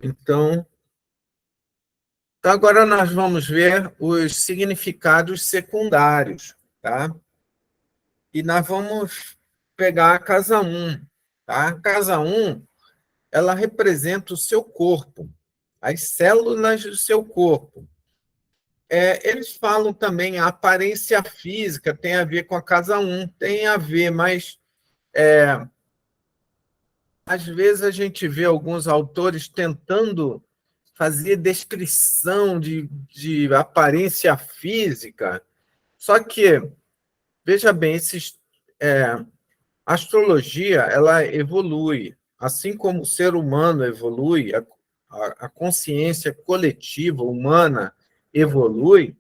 Então, agora nós vamos ver os significados secundários, tá? E nós vamos pegar a casa 1. Tá? A casa 1, ela representa o seu corpo, as células do seu corpo. Eles falam também a aparência física tem a ver com a casa 1, tem a ver, mas às vezes a gente vê alguns autores tentando fazer descrição de aparência física, só que, veja bem, a astrologia ela evolui, assim como o ser humano evolui, a consciência coletiva humana evolui,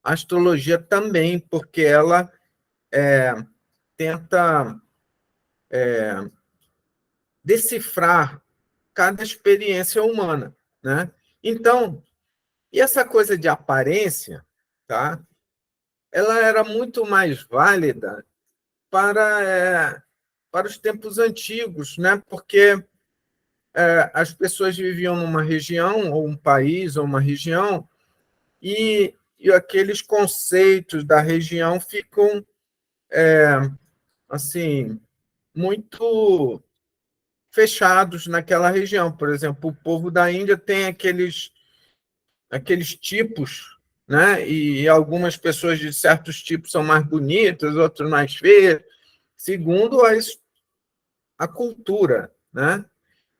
a astrologia também, porque ela tenta decifrar cada experiência humana, né? Então, e essa coisa de aparência, tá? Ela era muito mais válida para os tempos antigos, né? Porque as pessoas viviam numa região, ou um país, ou uma região, e aqueles conceitos da região ficam assim muito fechados naquela região. Por exemplo, o povo da Índia tem aqueles tipos, né? E algumas pessoas de certos tipos são mais bonitas, outras mais feias, segundo a cultura, né?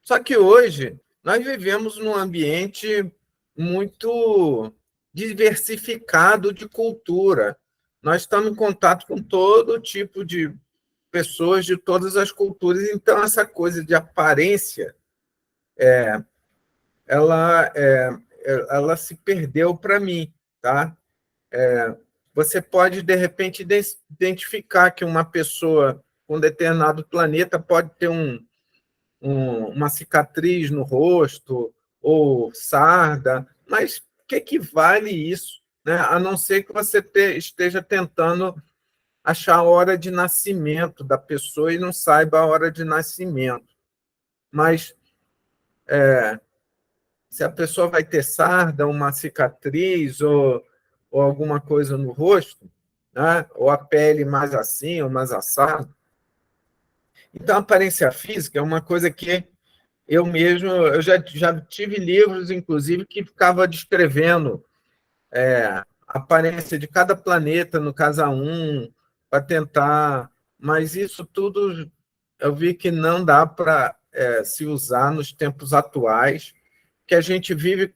Só que hoje nós vivemos num ambiente muito diversificado de cultura. Nós estamos em contato com todo tipo de pessoas de todas as culturas, então essa coisa de aparência, ela, ela se perdeu para mim, tá? Você pode, de repente, identificar que uma pessoa com determinado planeta pode ter uma cicatriz no rosto ou sarda, mas o que vale isso? Né? A não ser que você esteja tentando achar a hora de nascimento da pessoa e não saiba a hora de nascimento. Mas se a pessoa vai ter sarda, uma cicatriz ou alguma coisa no rosto, né? Ou a pele mais assim ou mais assada. Então, a aparência física é uma coisa que eu já tive livros, inclusive, que ficava descrevendo a aparência de cada planeta no Casa 1 para tentar, mas isso tudo eu vi que não dá para se usar nos tempos atuais, que a gente vive.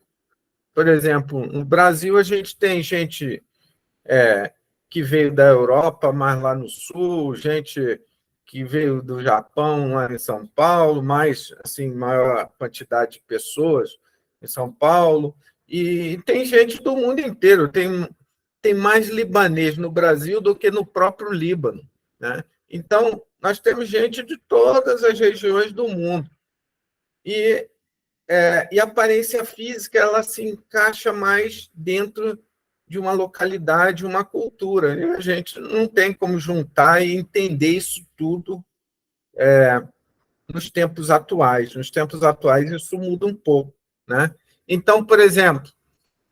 Por exemplo, no Brasil a gente tem gente que veio da Europa, mais lá no sul, gente que veio do Japão, lá em São Paulo, mais assim, maior quantidade de pessoas em São Paulo, e tem gente do mundo inteiro, tem mais libanês no Brasil do que no próprio Líbano, né? Então, nós temos gente de todas as regiões do mundo. E a aparência física ela se encaixa mais dentro de uma localidade, uma cultura. E a gente não tem como juntar e entender isso tudo nos tempos atuais. Nos tempos atuais isso muda um pouco, né? Então, por exemplo,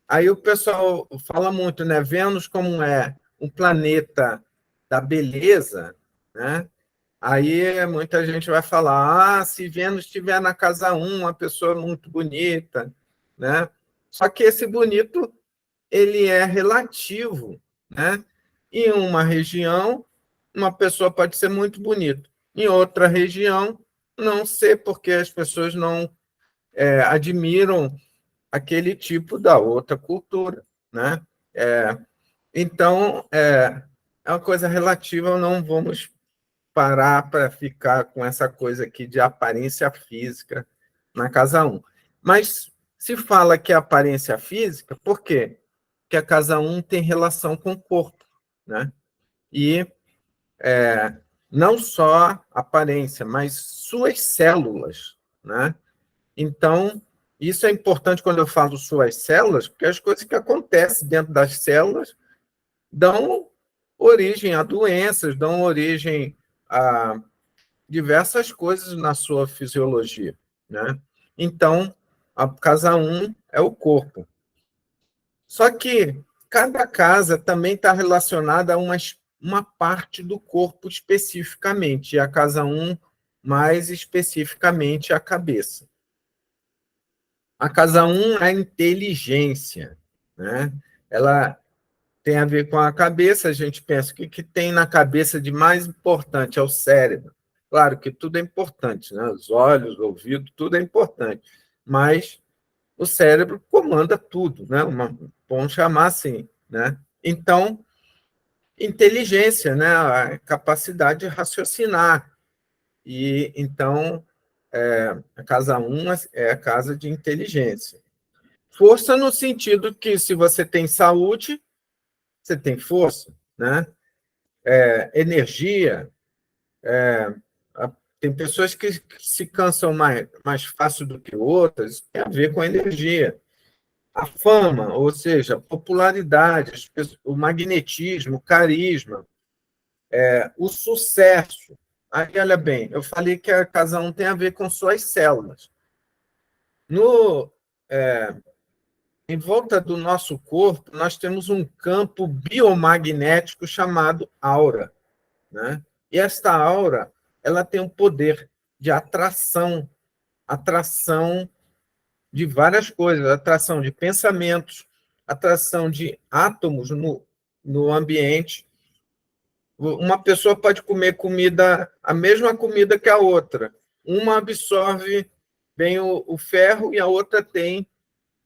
aí o pessoal fala muito, né? Vênus como é um planeta da beleza, né? Aí muita gente vai falar, se Vênus estiver na casa 1, uma pessoa muito bonita, né? Só que esse bonito ele é relativo, né? Em uma região, uma pessoa pode ser muito bonita. Em outra região, não ser, porque as pessoas não admiram aquele tipo da outra cultura, né? Então, é uma coisa relativa, não vamos parar para ficar com essa coisa aqui de aparência física na casa 1. Mas se fala que é aparência física, por quê? Porque a casa 1 tem relação com o corpo, né? E não só aparência, mas suas células, né? Então, isso é importante quando eu falo suas células, porque as coisas que acontecem dentro das células dão origem a doenças, dão origem a diversas coisas na sua fisiologia, né? Então, A casa 1 é o corpo. Só que cada casa também está relacionada a uma parte do corpo especificamente, e a casa 1 mais especificamente a cabeça. A casa 1 é a inteligência, né? Ela tem a ver com a cabeça, a gente pensa, o que tem na cabeça de mais importante? É o cérebro. Claro que tudo é importante, né? Os olhos, o ouvido, tudo é importante, mas o cérebro comanda tudo, né? Vamos chamar assim, né? Então, inteligência, né? A capacidade de raciocinar. E então, a casa 1 é a casa de inteligência. Força no sentido que se você tem saúde, você tem força, né? Energia. Tem pessoas que se cansam mais fácil do que outras, tem a ver com a energia. A fama, ou seja, a popularidade, o magnetismo, o carisma, o sucesso. Aí, olha bem, eu falei que a casa 1 tem a ver com suas células. No, em volta do nosso corpo, nós temos um campo biomagnético chamado aura, né? E esta aura, ela tem um poder de atração de várias coisas, atração de pensamentos, atração de átomos no ambiente. Uma pessoa pode comer comida, a mesma comida que a outra. Uma absorve bem o ferro e a outra tem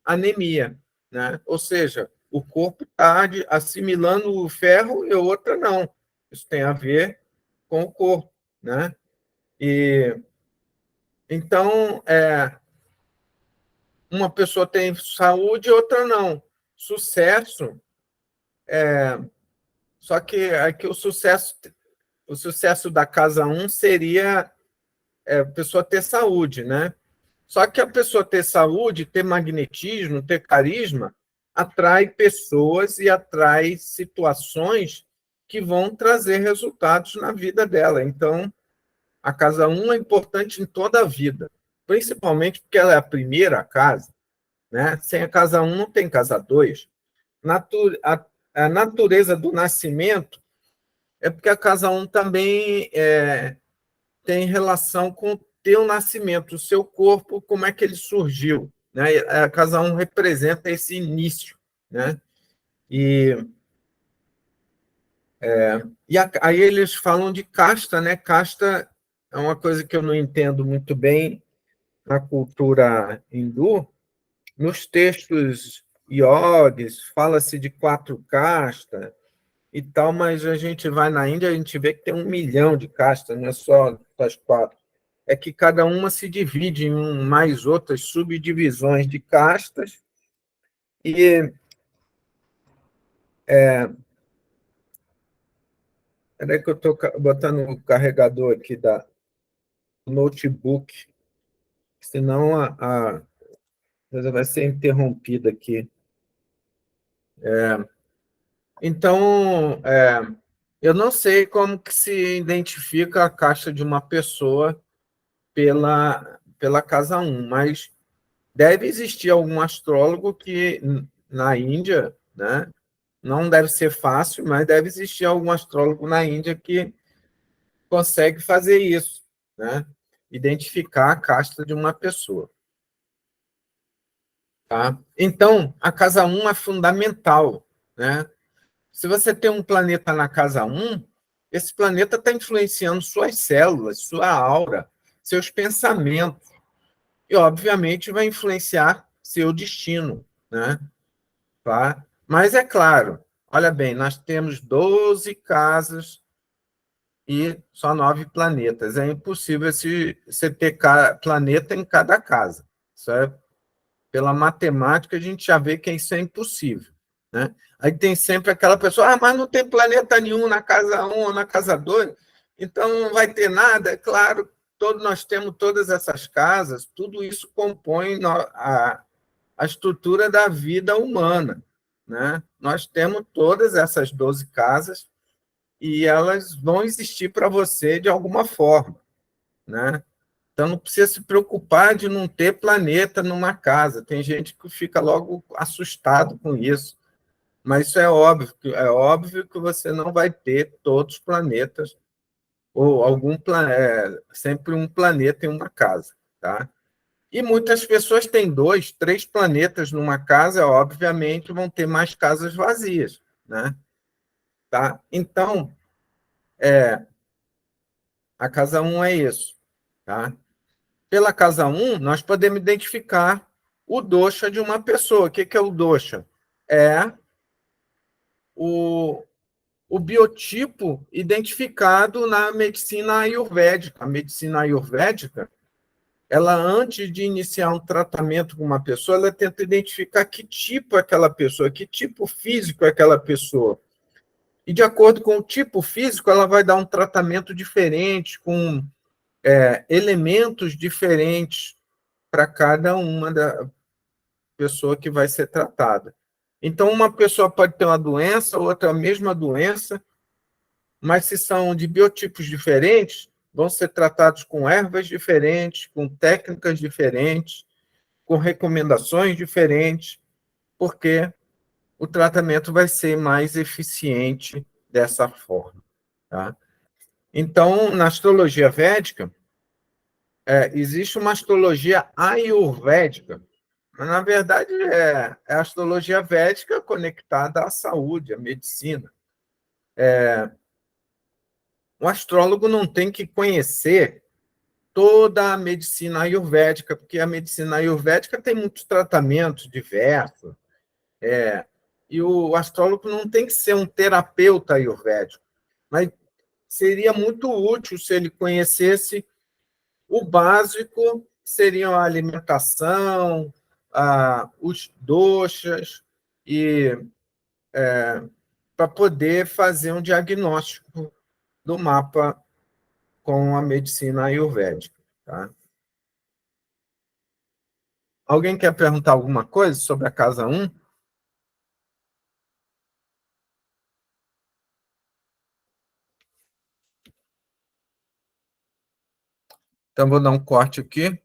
anemia, né? Ou seja, o corpo está assimilando o ferro e a outra não. Isso tem a ver com o corpo, né? E então, uma pessoa tem saúde e outra não. Sucesso, só que aqui o sucesso da casa 1 seria a pessoa ter saúde, né? Só que a pessoa ter saúde, ter magnetismo, ter carisma, atrai pessoas e atrai situações que vão trazer resultados na vida dela. Então, a casa 1 é importante em toda a vida, principalmente porque ela é a primeira casa, né? Sem a casa 1 não tem casa 2. A natureza do nascimento é porque a casa 1 também tem relação com o teu nascimento, o seu corpo, como é que ele surgiu, né? A casa 1 representa esse início, né? E, aí eles falam de casta, né? Casta é uma coisa que eu não entendo muito bem na cultura hindu. Nos textos yogis, fala-se de 4 castas e tal, mas a gente vai na Índia, a gente vê que tem 1 milhão de castas, não é só as 4. É que cada uma se divide em mais outras subdivisões de castas, e peraí que eu estou botando o carregador aqui do notebook, senão a coisa vai ser interrompida aqui. Então, eu não sei como que se identifica a casta de uma pessoa pela casa 1, mas deve existir algum astrólogo que, na Índia, né, não deve ser fácil, mas deve existir algum astrólogo na Índia que consegue fazer isso, né? Identificar a casta de uma pessoa. Tá? Então, a casa 1 é fundamental, né? Se você tem um planeta na casa 1, esse planeta está influenciando suas células, sua aura, seus pensamentos, e, obviamente, vai influenciar seu destino, né? Tá? Mas, é claro, olha bem, nós temos 12 casas e só 9 planetas. É impossível você ter planeta em cada casa. Isso pela matemática, a gente já vê que isso é impossível, né? Aí tem sempre aquela pessoa, mas não tem planeta nenhum na casa 1 ou na casa 2, então não vai ter nada. É claro, nós temos todas essas casas, tudo isso compõe a estrutura da vida humana, né? Nós temos todas essas 12 casas e elas vão existir para você de alguma forma, né? Então, não precisa se preocupar de não ter planeta numa casa. Tem gente que fica logo assustado com isso. Mas isso é óbvio que você não vai ter todos os planetas, ou sempre um planeta em uma casa. Tá? E muitas pessoas têm 2, 3 planetas numa casa, obviamente vão ter mais casas vazias. Né? Tá? Então, a casa um é isso. Tá? Pela casa um, nós podemos identificar o dosha de uma pessoa. O que é o dosha? É o, o biotipo identificado na medicina ayurvédica. A medicina ayurvédica, ela, antes de iniciar um tratamento com uma pessoa, ela tenta identificar que tipo é aquela pessoa, que tipo físico é aquela pessoa. E, de acordo com o tipo físico, ela vai dar um tratamento diferente, com elementos diferentes para cada uma da pessoa que vai ser tratada. Então, uma pessoa pode ter uma doença, outra a mesma doença, mas se são de biotipos diferentes, vão ser tratados com ervas diferentes, com técnicas diferentes, com recomendações diferentes, porque o tratamento vai ser mais eficiente dessa forma. Tá? Então, na astrologia védica, existe uma astrologia ayurvédica, mas, na verdade, é a astrologia védica conectada à saúde, à medicina. O astrólogo não tem que conhecer toda a medicina ayurvédica, porque a medicina ayurvédica tem muitos tratamentos diversos, e o astrólogo não tem que ser um terapeuta ayurvédico, mas seria muito útil se ele conhecesse o básico, que seriam a alimentação, os doshas, e para poder fazer um diagnóstico do mapa com a medicina ayurvédica. Tá? Alguém quer perguntar alguma coisa sobre a casa um? Então, vou dar um corte aqui.